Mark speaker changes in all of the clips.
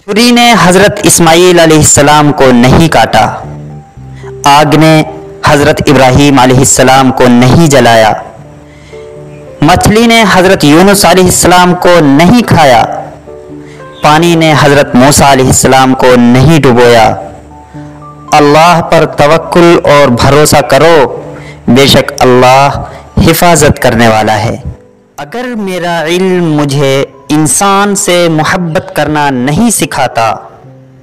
Speaker 1: छुरी ने हजरत इस्माईल अलैहिस्सलाम को नहीं काटा, आग ने हजरत इब्राहीम अलैहिस्सलाम को नहीं जलाया, मछली ने हजरत यूनुस अलैहिस्सलाम को नहीं खाया, पानी ने हजरत मूसा अलैहिस्सलाम को नहीं डुबोया। अल्लाह पर तवक्कुल और भरोसा करो, बेशक अल्लाह हिफाजत करने वाला है। अगर मेरा इल्म मुझे इंसान से मोहब्बत करना नहीं सिखाता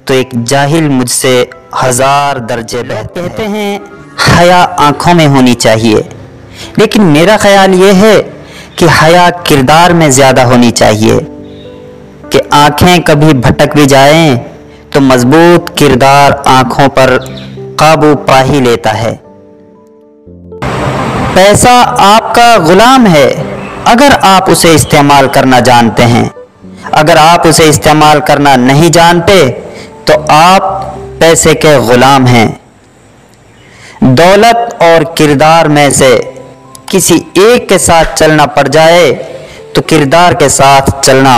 Speaker 1: तो एक जाहिल मुझसे 1000 दर्जे बेहतर। कहते हैं हया आंखों में होनी चाहिए, लेकिन मेरा ख्याल ये है कि हया किरदार में ज़्यादा होनी चाहिए कि आंखें कभी भटक भी जाएं तो मजबूत किरदार आंखों पर काबू पा ही लेता है। पैसा आपका गुलाम है अगर आप उसे इस्तेमाल करना जानते हैं। अगर आप उसे इस्तेमाल करना नहीं जानते तो आप पैसे के गुलाम हैं। दौलत और किरदार में से किसी एक के साथ चलना पड़ जाए तो किरदार के साथ चलना,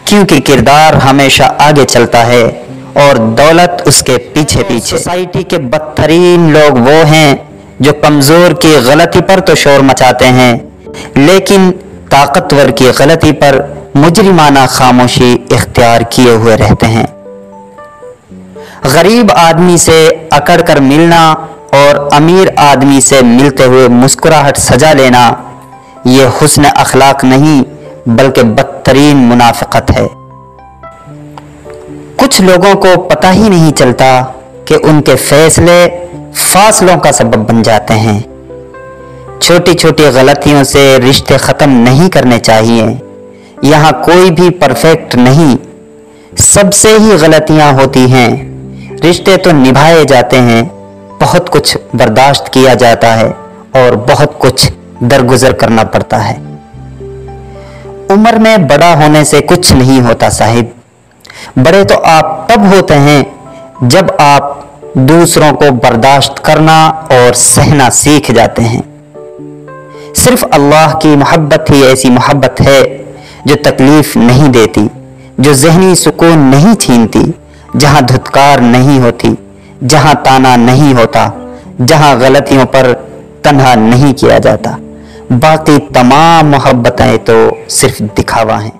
Speaker 1: क्योंकि किरदार हमेशा आगे चलता है और दौलत उसके पीछे पीछे। सोसाइटी के बदतरीन लोग वो हैं जो कमज़ोर की गलती पर तो शोर मचाते हैं, लेकिन ताकतवर की गलती पर मुजरिमाना खामोशी इख्तियार किए हुए रहते हैं। गरीब आदमी से अकड़ कर मिलना और अमीर आदमी से मिलते हुए मुस्कुराहट सजा लेना, ये हुस्न अखलाक नहीं बल्कि बदतरीन मुनाफिकत है। कुछ लोगों को पता ही नहीं चलता कि उनके फैसले फासलों का सबब बन जाते हैं। छोटी छोटी गलतियों से रिश्ते ख़त्म नहीं करने चाहिए। यहाँ कोई भी परफेक्ट नहीं, सबसे ही गलतियाँ होती हैं। रिश्ते तो निभाए जाते हैं, बहुत कुछ बर्दाश्त किया जाता है और बहुत कुछ दरगुजर करना पड़ता है। उम्र में बड़ा होने से कुछ नहीं होता साहिब। बड़े तो आप तब होते हैं जब आप दूसरों को बर्दाश्त करना और सहना सीख जाते हैं। सिर्फ अल्लाह की मोहब्बत ही ऐसी मोहब्बत है जो तकलीफ नहीं देती, जो ज़हनी सुकून नहीं छीनती, जहाँ धुतकार नहीं होती, जहाँ ताना नहीं होता, जहाँ गलतियों पर तन्हा नहीं किया जाता। बाकी तमाम मोहब्बतें तो सिर्फ दिखावा हैं।